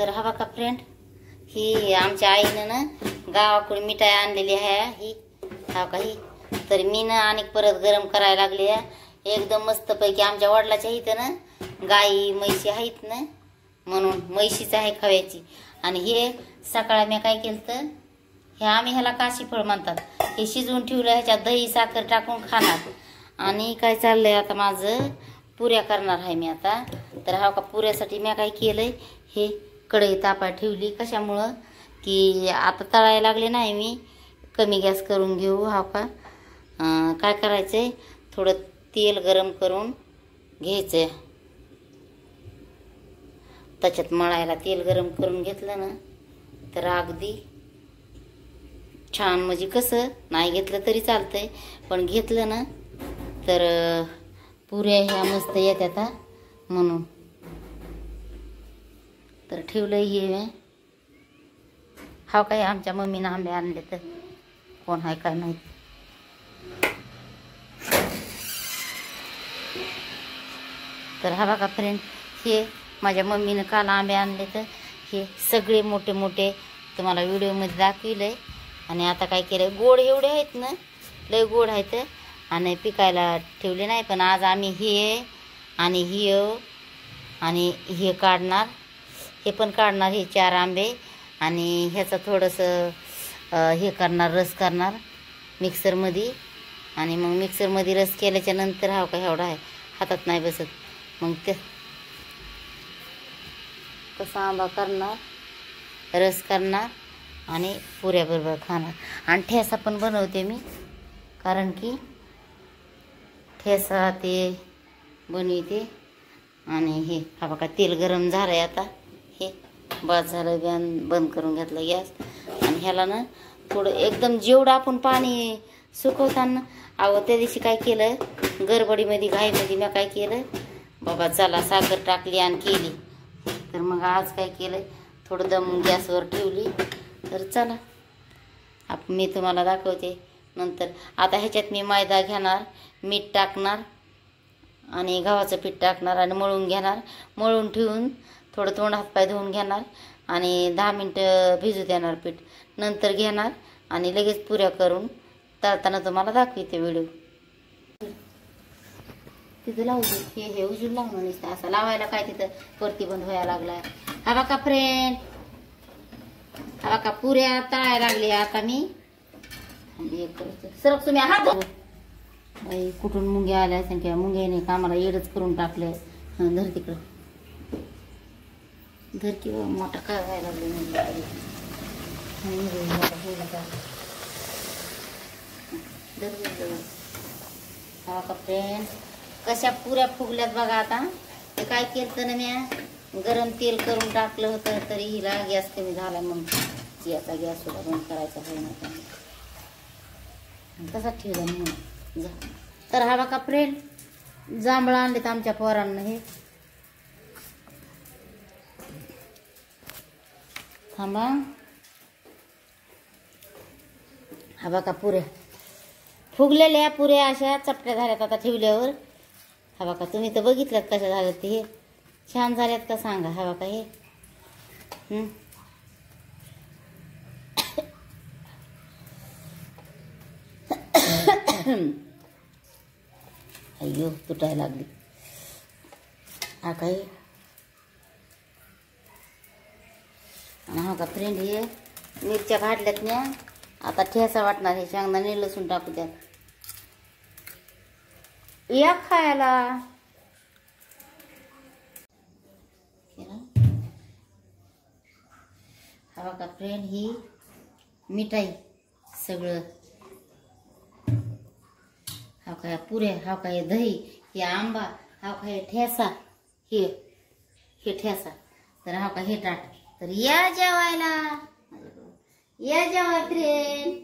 तर हवा का फ्रेंड, ही आमच्या आईनं ना गावाकडून मिठाई आणलेली आहे ही हा काही. तर मी ना आणि परत गरम करायला लागली आहे एकदम मस्त पैकी. आमच्या वडिलाच्या इथं ना गाई म्हैशी आहेत ना, म्हणून म्हैशीच आहे खव्याची. आणि हे सकाळी मी काय केलं तर हे आम्ही ह्याला काशीफळ म्हणतात, हे शिजवून ठेवलं, ह्याच्यात दही साखर टाकून खाणार. आणि काय चाललंय आता माझं, पुऱ्या करणार आहे मी आता. तर हा का पुऱ्यासाठी मी काय केलंय, हे कढई तापा ठेवली. कशामुळं की आता तळायला लागले नाही मी, कमी गॅस करून घेऊ. हा का काय करायचंय, थोडं तेल गरम करून घ्यायचंय. त्याच्यात मळायला तेल गरम करून घेतलं ना तर अगदी छान, म्हणजे कसं नाही घेतलं तरी चालतंय, पण घेतलं ना तर पुऱ्या ह्या मस्त येतात म्हणून. तर ठेवलं हे. हा काय आमच्या मम्मीनं आंबे आणले, तर कोण आहे काय माहिती. तर हा बघा फ्रेंड, हे माझ्या मम्मीनं काल आंबे आणले, तर हे सगळे मोठे मोठे तुम्हाला व्हिडिओमध्ये दाखविलंय. आणि आता काय केलं, गोड एवढे आहेत ना, लय गोड आहेत आणि पिकायला ठेवले नाही. पण आज आम्ही हे आणि आणि हे काढणार, हे पण काढणार, हे 4 आंबे. आणि ह्याचं थोडंसं हे करणार, रस करणार मिक्सरमध्ये. आणि मग मिक्सरमध्ये रस केल्याच्या नंतर हा का एवढा आहे, हातात नाही बसत. मग ते कसा आंबा करणार, रस करणार आणि पुऱ्याबरोबर खाणार. आणि ठेसा पण बनवते मी, कारण की ठेसा ते बनवते. आणि हे हा बघा तेल गरम झालंय आता, हे बस झालं, बंद करून घेतलं गॅस. आणि ह्याला ना थोडं एकदम जेवढं आपण पाणी सुकवताना, अहो त्या दिवशी काय केलं, गडबडीमध्ये घाईमध्ये मी काय केलं, बाबा चला साखर टाकली आणि केली. तर मग आज काय केलं, थोडं दम गॅसवर ठेवली. तर चला मी तुम्हाला दाखवते नंतर. आता ह्याच्यात मी मैदा घेणार, मीठ टाकणार आणि गव्हाचं पीठ टाकणार आणि मळून घेणार. मळून ठेवून थोडं तोंड हातपाय धुवून घेणार आणि 10 मिनटं भिजू देणार पीठ. नंतर घेणार आणि लगेच पुऱ्या करून तळताना तुम्हाला दाखवते व्हिडिओ. तिथं लावू दे, हे उजून लावणार नसतं, असं लावायला काय तिथं परती बंद व्हायला लागलाय. हा बघा फ्रेंड, हा बघा पुऱ्या तळायला लागली आता मी. सरक तुम्ही हात कुठून मुंग्या आल्या संख्या, मुंग्याने कामाला येडच करून टाकले. धर तिकडं, धर किंवा मोठा काय व्हायला लागले. हा का फ्रेंड, कशा पुऱ्या फुगल्यात बघा. आता ते काय केलं ना, मी गरम तेल करून टाकलं होतं, तरी हिला गॅस कमी झाला. मग याचा गॅस सुद्धा बंद करायचा आहे ना, तसा ठेवला म्हणून जा. तर हा बघा फ्रेंड, जांभळं आणलेत आमच्या पोरांना. हे थांबा, हा बघा पुऱ्या फुगलेल्या, पुऱ्या अशा चपट्या झाल्यात आता ठेवल्यावर. हा बघा तुम्ही तर बघितल्यात कशा झाल्यात ते, हे छान झाल्यात का सांगा. हा बघा हे अय्यो तुटायला लागली. हा काय, हा का फ्रेंड, हे मिरच्या काढल्यात ना, आता ठेसा वाटणार. हे शेंगदाणे लसूण टाकू द्या या खायला. हा बघा फ्रेंड, ही मिठाई सगळं, हा काय पुऱ्या, हा काय दही, हे आंबा, हा काय ठेसा, हे ठेसा. तर हा काय हे टाक. तर या जेवायला, या जेवाय फ्रेंड.